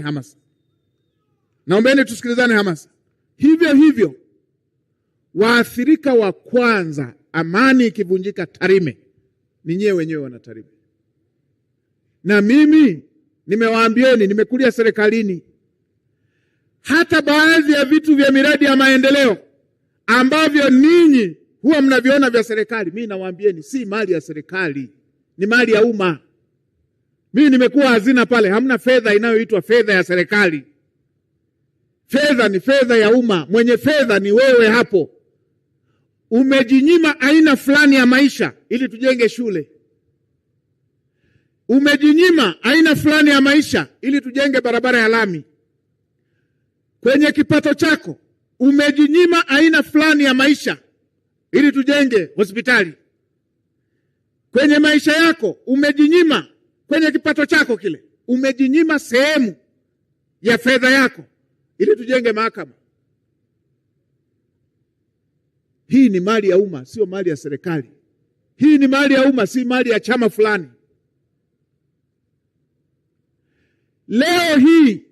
hamasa. Naombeni tusikilizane hamasa. Hivyo hivyo waathirika wa kwanza amani ikivunjika Tarime ni nyewe wenyewe wana Tarime. Na mimi nimewaambieni, nimekulia serikalini, hata baadhi ya vitu vya miradi ya maendeleo ambavyo ninyi huwa mnaviona vya serikali, mimi nawaambieni si mali ya serikali, ni mali ya umma. Mimi nimekuwa hazina pale, hamna fedha inayoitwa fedha ya serikali. Fedha ni fedha ya umma, mwenye fedha ni wewe hapo. Umejinyima aina fulani ya maisha ili tujenge shule. Umejinyima aina fulani ya maisha ili tujenge barabara ya lami. Kwenye kipato chako umejinyima aina fulani ya maisha ili tujenge hospitali. Kwenye maisha yako umejinyima, kwenye kipato chako kile umejinyima sehemu ya fedha yako ili tujenge mahakama. Hii ni mali ya umma, sio mali ya serikali. Hii ni mali ya umma, si mali ya chama fulani. Leo hii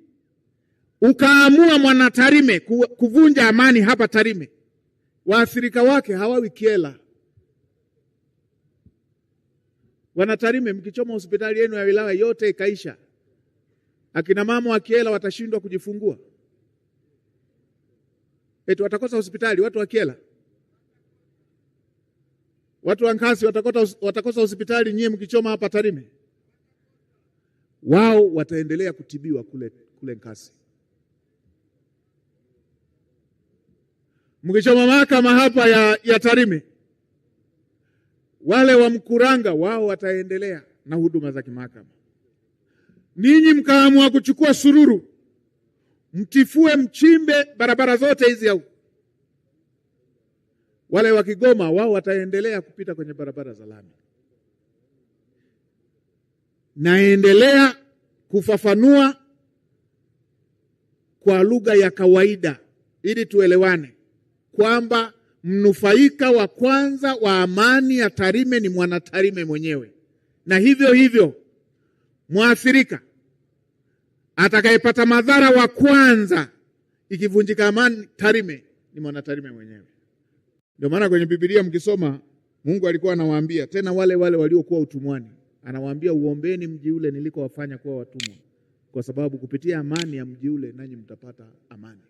ukaamua mwana Tarime kuvunja amani hapa Tarime, waathirika wake hawawi Kyela. Wana Tarime, mkichoma hospitali yenu ya wilaya yote ikaisha, akina mama wa Kyela watashindwa kujifungua? Eti watakosa hospitali watu wa Kyela? Watu wa Nkasi watakosa hospitali nyie mkichoma hapa Tarime? Wao wataendelea kutibiwa kule Nkasi. Mkichoma mahakama hapa ya Tarime, wale wa Mkuranga wao wataendelea na huduma za kimahakama. Ninyi mkaamua kuchukua sururu, mtifue mchimbe barabara zote hizi au wale wa Kigoma wao wataendelea kupita kwenye barabara za lami. Naendelea kufafanua kwa lugha ya kawaida ili tuelewane kwamba mnufaika wa kwanza wa amani ya Tarime ni mwana Tarime mwenyewe, na hivyo hivyo mwathirika atakayepata madhara wa kwanza ikivunjika amani Tarime ni mwana Tarime mwenyewe. Ndio maana kwenye Biblia mkisoma, Mungu alikuwa anawaambia tena wale waliokuwa utumwani, anawaambia uombeni mji ule nilikowafanya kuwa watumwa, kwa sababu kupitia amani ya mji ule nanyi mtapata amani.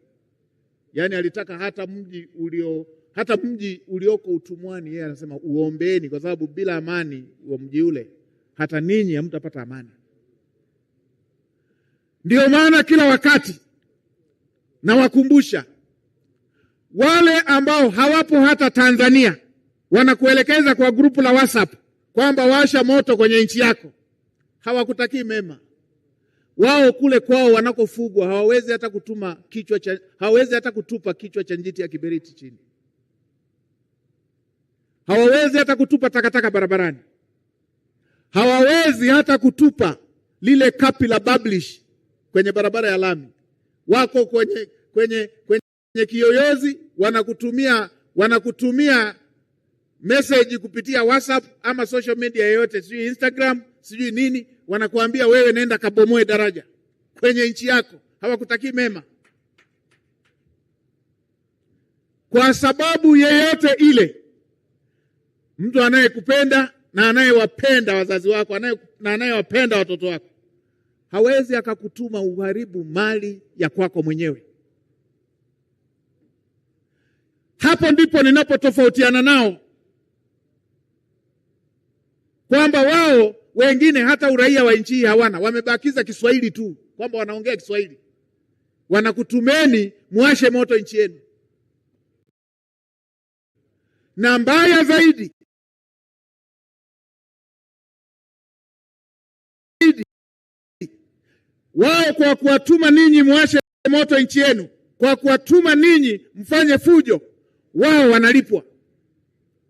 Yaani alitaka hata mji ulioko utumwani, yeye anasema uombeni, kwa sababu bila amani wa mji ule hata ninyi hamtapata amani. Ndio maana kila wakati nawakumbusha wale ambao hawapo hata Tanzania, wanakuelekeza kwa grupu la WhatsApp kwamba washa moto kwenye nchi yako, hawakutakii mema. Wao kule kwao wanakofugwa hawawezi hata kutupa kichwa cha njiti ya kiberiti chini. Hawawezi hata kutupa takataka barabarani. Hawawezi hata kutupa lile kapi la bablish kwenye barabara ya lami. Wako kwenye kiyoyozi, wanakutumia message kupitia WhatsApp ama social media yoyote, sijui Instagram, sijui nini, wanakuambia wewe nenda kabomoe daraja kwenye nchi yako. Hawakutakii mema. Kwa sababu yeyote ile, mtu anayekupenda na anayewapenda wazazi wako na anayewapenda watoto wako hawezi akakutuma uharibu mali ya kwako mwenyewe. Hapo ndipo ninapotofautiana nao, kwamba wao wengine hata uraia wa nchi hii hawana, wamebakiza Kiswahili tu, kwamba wanaongea Kiswahili. Wanakutumeni muashe moto nchi yenu. Na mbaya zaidi, wao kwa kuwatuma ninyi muashe moto nchi yenu, kwa kuwatuma ninyi mfanye fujo, wao wanalipwa,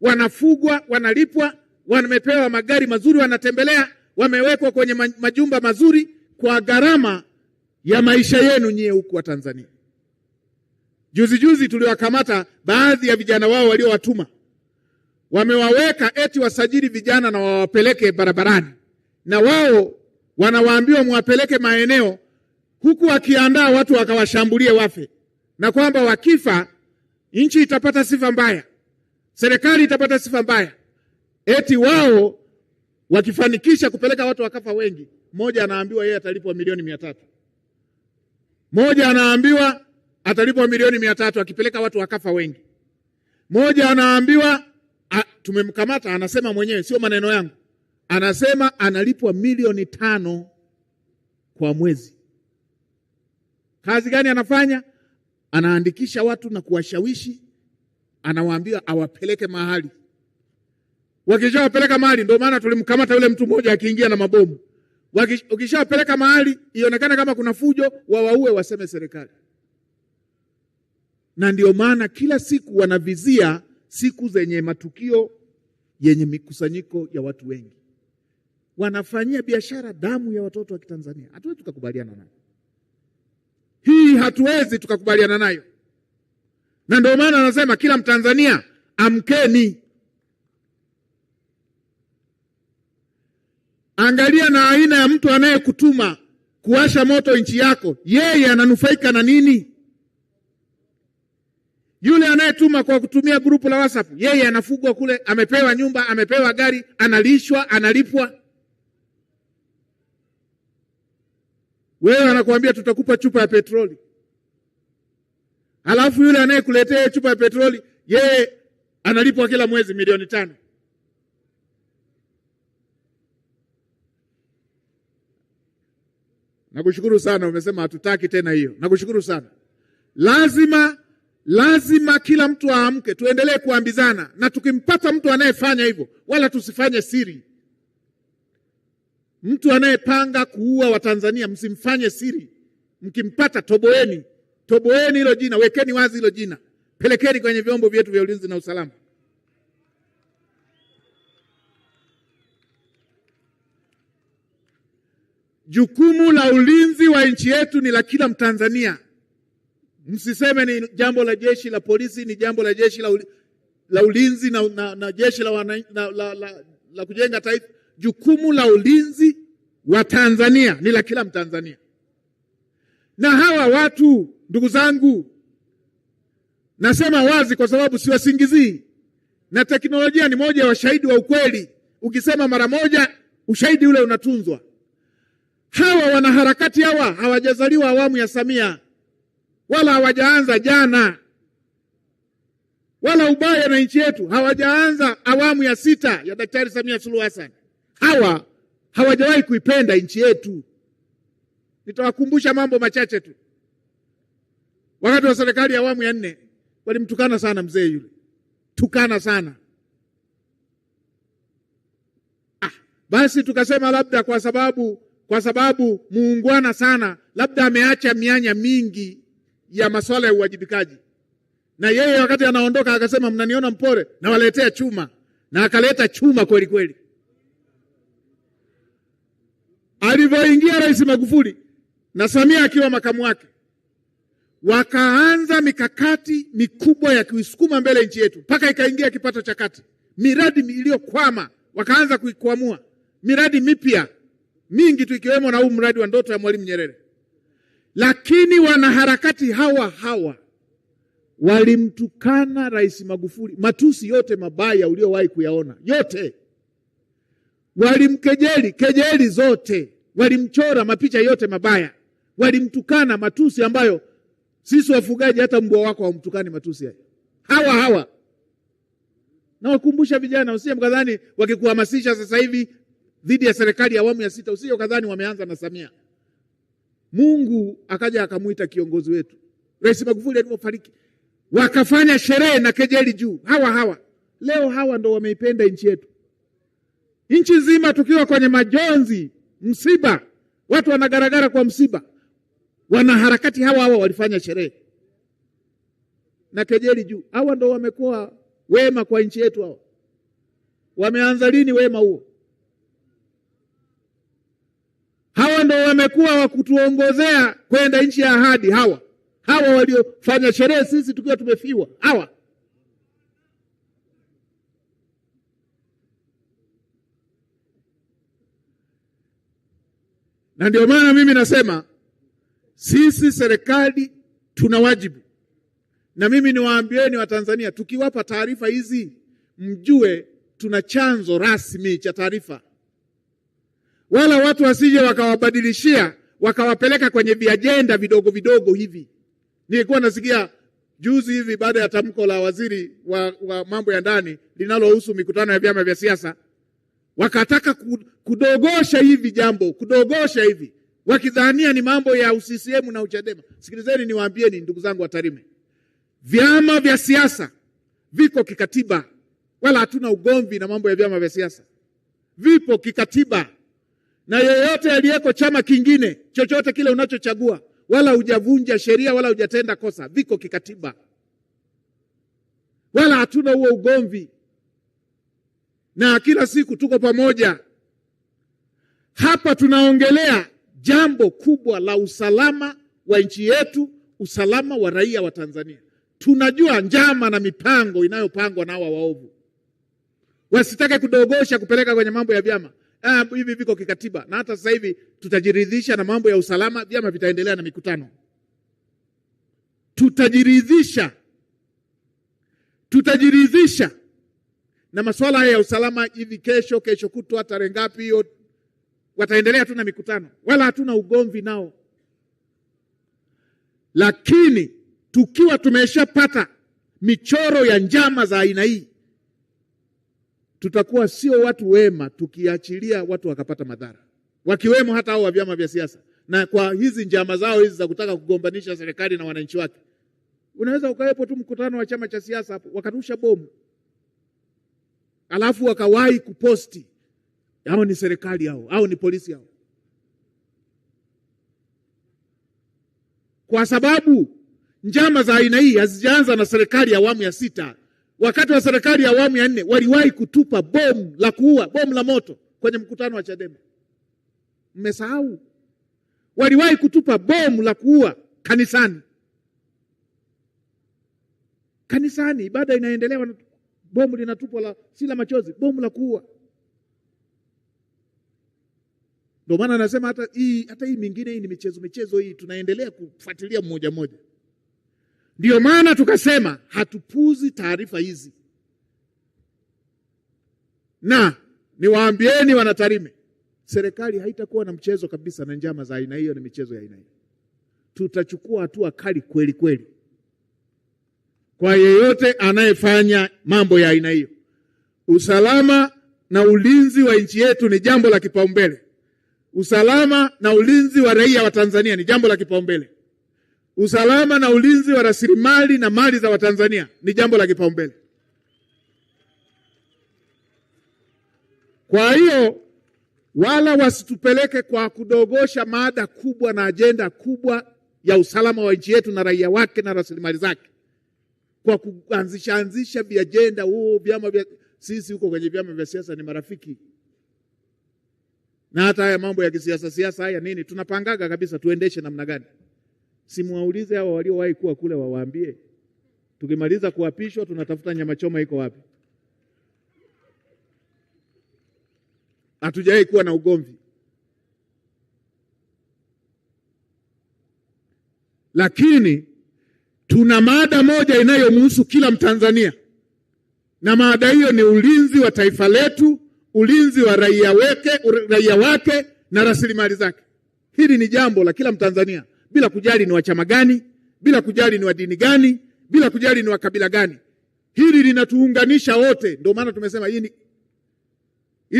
wanafugwa, wanalipwa, wamepewa magari mazuri, wanatembelea, wamewekwa kwenye majumba mazuri kwa gharama ya maisha yenu nyie huku wa Tanzania. Juzi tuliwakamata baadhi ya vijana wao waliowatuma, wamewaweka eti wasajili vijana na wawapeleke barabarani, na wao wanawaambiwa muwapeleke maeneo huku wakiandaa watu wakawashambulie wafe, na kwamba wakifa nchi itapata sifa mbaya, serikali itapata sifa mbaya. Eti wao wakifanikisha kupeleka watu wakafa wengi, mmoja anaambiwa yeye atalipwa milioni 300. Mmoja anaambiwa atalipwa milioni 300 akipeleka watu wakafa wengi. Mmoja anaambiwa tumemkamata, anasema mwenyewe, sio maneno yangu, anasema analipwa milioni 5 kwa mwezi. Kazi gani anafanya? Anaandikisha watu na kuwashawishi, anawaambia awapeleke mahali. Wakishawapeleka mahali, ndio maana tulimkamata yule mtu mmoja akiingia na mabomu. Ukishawapeleka mahali ionekane kama kuna fujo, wawaue, waseme serikali. Na ndio maana kila siku wanavizia siku zenye matukio yenye mikusanyiko ya watu wengi. Wanafanyia biashara damu ya watoto wa Kitanzania. Hatuwezi tukakubaliana nayo. Hii hatuwezi tukakubaliana nayo. Na ndio maana anasema kila Mtanzania amkeni. Angalia na aina ya mtu anayekutuma kuwasha moto nchi yako, yeye ananufaika na nini? Yule anayetuma kwa kutumia grupu la WhatsApp, yeye anafugwa kule, amepewa nyumba, amepewa gari, analishwa, analipwa. Wewe anakuambia tutakupa chupa ya petroli. Halafu yule anayekuletea chupa ya petroli, yeye analipwa kila mwezi milioni 5. Nakushukuru sana, umesema hatutaki tena hiyo. Nakushukuru sana. Lazima kila mtu aamke, tuendelee kuambizana, na tukimpata mtu anayefanya hivyo, wala tusifanye siri. Mtu anayepanga kuua Watanzania msimfanye siri. Mkimpata toboeni hilo jina, wekeni wazi hilo jina, pelekeni kwenye vyombo vyetu vya ulinzi na usalama. Jukumu la ulinzi wa nchi yetu ni la kila Mtanzania. Msiseme ni jambo la jeshi la polisi, ni jambo la jeshi la ulinzi na jeshi la kujenga taifa. Jukumu la ulinzi wa Tanzania ni la kila Mtanzania. Na hawa watu, ndugu zangu, nasema wazi kwa sababu siwasingizii, na teknolojia ni moja ya washahidi wa ukweli. Ukisema mara moja, ushahidi ule unatunzwa. Hawa wanaharakati hawa hawajazaliwa awamu ya Samia, wala hawajaanza jana, wala ubaya na nchi yetu hawajaanza awamu ya 6 ya Daktari Samia Suluhu Hassan. Hawa hawajawahi kuipenda nchi yetu. Nitawakumbusha mambo machache tu. Wakati wa serikali ya awamu ya 4 walimtukana sana mzee yule, tukana sana. Basi tukasema labda kwa sababu muungwana sana, labda ameacha mianya mingi ya masuala ya uwajibikaji. Na yeye wakati anaondoka akasema mnaniona mpore, na waletea chuma, na akaleta chuma kweli kweli. Alivyoingia Rais Magufuli na Samia akiwa makamu wake, wakaanza mikakati mikubwa ya kuisukuma mbele nchi yetu mpaka ikaingia kipato cha kati. Miradi iliyokwama wakaanza kuikwamua, miradi mipya mingi tu, ikiwemo na huu mradi wa ndoto ya Mwalimu Nyerere. Lakini wanaharakati hawa walimtukana Rais Magufuli matusi yote mabaya uliowahi kuyaona, yote. Kejeli zote, walimchora mapicha yote mabaya, walimtukana matusi ambayo sisi wafugaji hata mbwa wako hawamtukani matusi haya. Hawa na wakumbusha vijana, usije mkadhani wakikuhamasisha sasa hivi dhidi ya serikali ya awamu ya 6, usije ukadhani wameanza na Samia. Mungu akaja akamuita kiongozi wetu Rais Magufuli alipofariki, wakafanya sherehe na kejeli juu. Hawa leo hawa ndo wameipenda nchi yetu. Nchi nzima tukiwa kwenye majonzi, msiba, watu wanagaragara kwa msiba, wanaharakati hawa walifanya sherehe na kejeli juu. Hawa ndo wamekuwa wema kwa nchi yetu. Hawa wameanza lini wema huo? Hawa ndo wamekuwa wakutuongozea kwenda nchi ya ahadi. Hawa waliofanya sherehe sisi tukiwa tumefiwa. Hawa na ndio maana mimi nasema Sisi serikali tuna wajibu, na mimi niwaambieni Watanzania, tukiwapa taarifa hizi mjue tuna chanzo rasmi cha taarifa, wala watu wasije wakawabadilishia wakawapeleka kwenye viajenda vidogo vidogo hivi. Nilikuwa nasikia juzi hivi baada ya tamko la waziri wa mambo ya ndani linalohusu mikutano ya vyama vya siasa, wakataka kudogosha hivi jambo, kudogosha hivi, wakidhania ni mambo ya UCCM na Uchadema. Sikilizeni niwaambieni ndugu zangu wa Tarime, vyama vya siasa viko kikatiba, wala hatuna ugomvi na mambo ya vyama vya siasa. Vipo kikatiba, na yeyote aliyeko chama kingine chochote kile unachochagua, wala hujavunja sheria wala hujatenda kosa, viko kikatiba, wala hatuna huo ugomvi, na kila siku tuko pamoja. Hapa tunaongelea jambo kubwa la usalama wa nchi yetu, usalama wa raia wa Tanzania. Tunajua njama na mipango inayopangwa na hawa waovu, wasitake kudogosha kupeleka kwenye mambo ya vyama. Hivi viko kikatiba, na hata sasa hivi tutajiridhisha na mambo ya usalama, vyama vitaendelea na mikutano. Tutajiridhisha na masuala haya ya usalama hivi kesho kutwa, tarehe ngapi hiyo, wataendelea tu na mikutano, wala hatuna ugomvi nao. Lakini tukiwa tumeshapata michoro ya njama za aina hii, tutakuwa sio watu wema tukiachilia watu wakapata madhara, wakiwemo hata hao wa vyama vya siasa. Na kwa hizi njama zao hizi za kutaka kugombanisha serikali na wananchi wake, unaweza ukawepo tu mkutano wa chama cha siasa hapo, wakatusha bomu, alafu wakawahi kuposti hao ni serikali hao ni polisi hao. Kwa sababu njama za aina hii hazijaanza na serikali ya awamu ya 6. Wakati wa serikali ya awamu ya 4 waliwahi kutupa bomu la kuua, bomu la moto kwenye mkutano wa Chadema. Mmesahau? Waliwahi kutupa bomu la kuua kanisani. Kanisani ibada inaendelea, bomu linatupwa, si la machozi, bomu la kuua. Ndio maana anasema hata hii mingine hii ni michezo hii tunaendelea kufuatilia mmoja mmoja. Ndio maana tukasema hatupuzi taarifa hizi. Na niwaambieni Wanatarime, serikali haitakuwa na mchezo kabisa na njama za aina hiyo na michezo ya aina hiyo. Tutachukua hatua kali kweli kweli kwa yeyote anayefanya mambo ya aina hiyo. Usalama na ulinzi wa nchi yetu ni jambo la kipaumbele. Usalama na ulinzi wa raia wa Tanzania ni jambo la kipaumbele. Usalama na ulinzi wa rasilimali na mali za Watanzania ni jambo la kipaumbele. Kwa hiyo wala wasitupeleke kwa kudogosha mada kubwa na ajenda kubwa ya usalama wa nchi yetu na raia wake na rasilimali zake, kwa kuanzisha viajenda vyama vya sisi huko kwenye vyama vya siasa ni marafiki. Na hata haya mambo ya kisiasa haya nini tunapangaga kabisa tuendeshe namna gani. Simuwaulize hao waliowahi kuwa kule wawaambie. Tukimaliza kuapishwa tunatafuta nyama choma iko wapi. Hatujawahi kuwa na ugomvi. Lakini tuna mada moja inayomhusu kila Mtanzania. Na mada hiyo ni ulinzi wa taifa letu, ulinzi wa raia wake na rasilimali zake. Hili ni jambo la kila Mtanzania, bila kujali ni wa chama gani, bila kujali ni wa dini gani, bila kujali ni wa kabila gani. Hili linatuunganisha wote. Ndio maana tumesema hii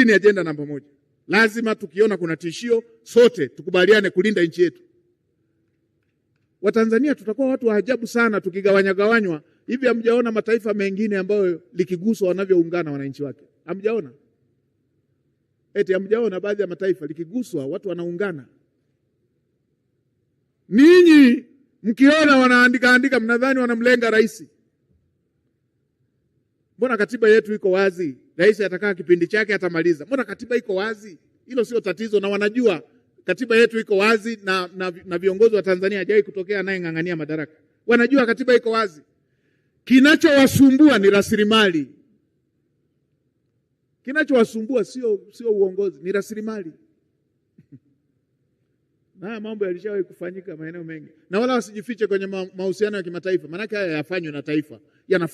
ni ajenda namba 1. Lazima tukiona kuna tishio, sote tukubaliane kulinda nchi yetu. Watanzania tutakuwa watu wa ajabu sana tukigawanywa. Hivi hamjaona mataifa mengine ambayo likiguswa wanavyoungana wananchi wake? Hamjaona? Hamjaona baadhi ya mataifa likiguswa watu wanaungana? Ninyi mkiona wanaandika mnadhani wanamlenga rais. Mbona katiba yetu iko wazi? Rais atakaa kipindi chake atamaliza. Mbona katiba iko wazi? Hilo sio tatizo, na wanajua katiba yetu iko wazi, na viongozi wa Tanzania hajawahi kutokea anayeng'ang'ania madaraka. Wanajua katiba iko wazi. Kinachowasumbua ni rasilimali. Kinachowasumbua sio uongozi, ni rasilimali. Na mambo yalishawahi kufanyika maeneo mengi, na wala wasijifiche kwenye mahusiano ya kimataifa, maana haya yafanywe na taifa, yanafanywa